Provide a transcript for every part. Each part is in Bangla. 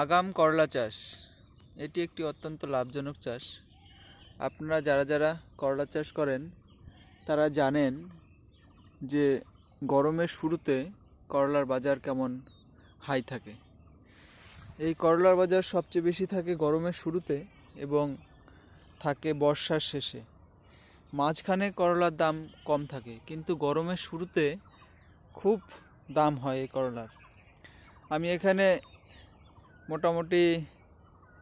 আগাম করলা চাষ এটি একটি অত্যন্ত লাভজনক চাষ। আপনারা যারা যারা করলা চাষ করেন তারা জানেন যে গরমের শুরুতে করলার বাজার কেমন হাই থাকে। এই করলার বাজার সবচেয়ে বেশি থাকে গরমের শুরুতে এবং থাকে বর্ষার শেষে। মাঝখানে করলার দাম কম থাকে, কিন্তু গরমের শুরুতে খুব দাম হয় এই করলার। আমি এখানে মোটামুটি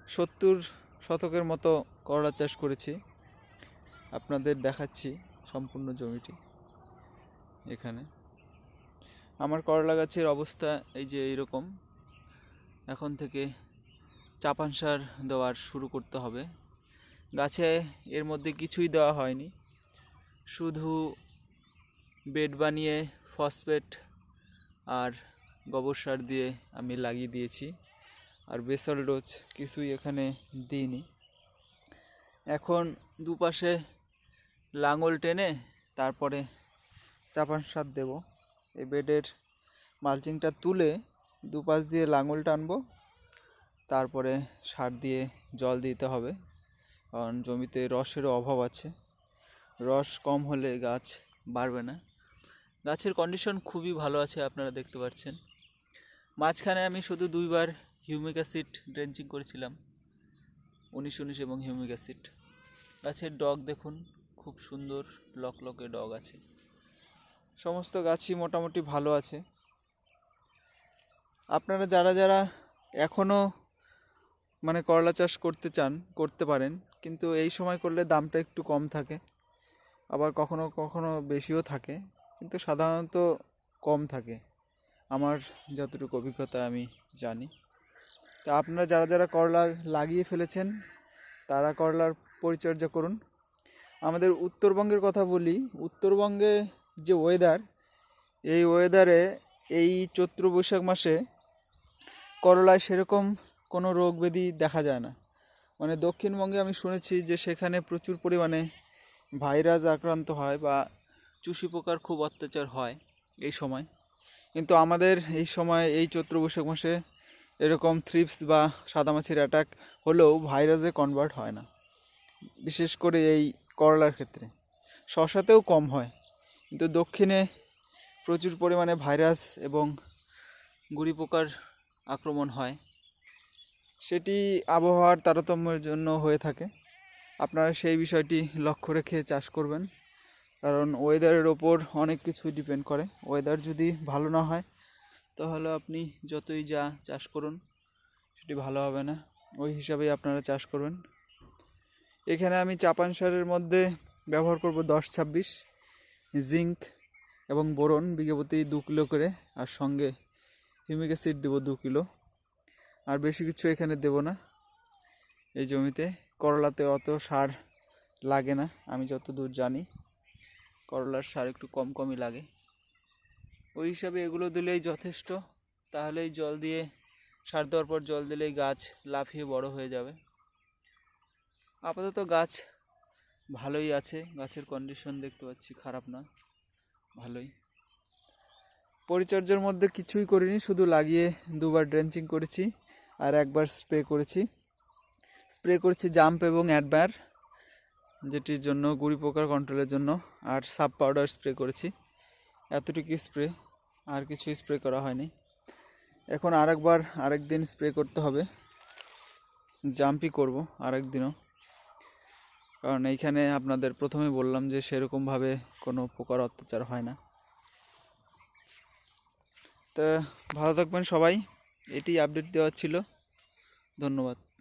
70 শতকের মতো করলা চাষ করেছি। আপনাদের দেখাচ্ছি সম্পূর্ণ জমিটি। এখানে আমার করলা গাছের অবস্থা এই যে এইরকম। এখন থেকে চাপান সার দেওয়ার শুরু করতে হবে। গাছে এর মধ্যে কিছুই দেওয়া হয়নি, শুধু বেড বানিয়ে ফসফেট আর গোবর সার দিয়ে আমি লাগিয়ে দিয়েছি, আর বেসল ডোজ কিছুই এখানে দিইনি। এখন দুপাশে লাঙল টেনে তারপরে চাপান সার দেব। এই বেডের মালচিংটা তুলে দুপাশ দিয়ে লাঙল টানবো, তারপরে সার দিয়ে জল দিতে হবে, কারণ জমিতে রসেরও অভাব আছে। রস কম হলে গাছ বাড়বে না। গাছের কন্ডিশন খুবই ভালো আছে, আপনারা দেখতে পাচ্ছেন। মাঝখানে আমি শুধু 2বার হিউমিক অ্যাসিড ড্রেঞ্চিং করেছিলাম, 19-19 এবং হিউমিক অ্যাসিড। গাছের ডগ দেখুন, খুব সুন্দর লকলকে ডগ আছে। সমস্ত গাছই মোটামুটি ভালো আছে। আপনারা যারা যারা এখনও করলা চাষ করতে চান করতে পারেন, কিন্তু এই সময় করলে দামটা একটু কম থাকে, আবার কখনো কখনো বেশিও থাকে, কিন্তু সাধারণত কম থাকে আমার যতটুকু অভিজ্ঞতা আমি জানি। তা আপনারা যারা যারা করলা লাগিয়ে ফেলেছেন তারা করলার পরিচর্যা করুন। আমাদের উত্তরবঙ্গের কথা বলি, উত্তরবঙ্গে যে ওয়েদার, এই ওয়েদারে এই চৈত্র বৈশাখ মাসে করলায় সেরকম কোনো রোগ ব্যাধি দেখা যায় না। দক্ষিণবঙ্গে আমি শুনেছি যে সেখানে প্রচুর পরিমাণে ভাইরাস আক্রান্ত হয় বা চুষি পোকার খুব অত্যাচার হয় এই সময়, কিন্তু আমাদের এই সময় এই চৈত্র বৈশাখ মাসে এরকম থ্রিপস বা সাদামাছির অ্যাটাক হলেও ভাইরাসে কনভার্ট হয় না, বিশেষ করে এই করলার ক্ষেত্রে। শসাতেও কম হয়, কিন্তু দক্ষিণে প্রচুর পরিমাণে ভাইরাস এবং গুড়ি পোকার আক্রমণ হয়। সেটি আবহাওয়ার তারতম্যের জন্য হয়ে থাকে। আপনারা সেই বিষয়টি লক্ষ্য রেখে চাষ করবেন, কারণ ওয়েদারের ওপর অনেক কিছু ডিপেন্ড করে। ওয়েদার যদি ভালো না হয় তাহলে আপনি যতই যা চাষ করুন সেটি ভালো হবে না। ওই হিসাবেই আপনারা চাষ করবেন। এখানে আমি চাপান সারের মধ্যে ব্যবহার করব 10-26, জিঙ্ক এবং বোরন বিঘা প্রতি 2 কিলো করে, আর সঙ্গে হিউমিক অ্যাসিড দেবো 2 কিলো। আর বেশি কিছু এখানে দেব না। এই জমিতে করলাতে অত সার লাগে না, আমি যতদূর জানি করলার সার একটু কম কমই লাগে। ওই হিসাবে এগুলো দিলেই যথেষ্ট। তাহলেই জল দিয়ে সার দেওয়ার পর জল দিলেই গাছ লাফিয়ে বড় হয়ে যাবে। আপাতত গাছ ভালোই আছে, গাছের কন্ডিশন দেখতে পাচ্ছি খারাপ না, ভালোই। পরিচর্যার মধ্যে কিছুই করিনি, শুধু লাগিয়ে 2বার ড্রেঞ্চিং করেছি আর 1বার স্প্রে করেছি জাম্প এবং অ্যাডবার, যেটির জন্য গুড়ি পোকার কন্ট্রোলের জন্য, আর সাব পাউডার স্প্রে করেছি। এতটুকু স্প্রে, আর কিছু স্প্রে করা হয়নি। এখন আরেকদিন স্প্রে করতে হবে, জাম্পই করব আরেকদিনও, কারণ এইখানে আপনাদের প্রথমে বললাম যে সেরকমভাবে কোনো পোকার অত্যাচার হয় না। তা ভালো থাকবেন সবাই, এটি আপডেট দেওয়া ছিল। ধন্যবাদ।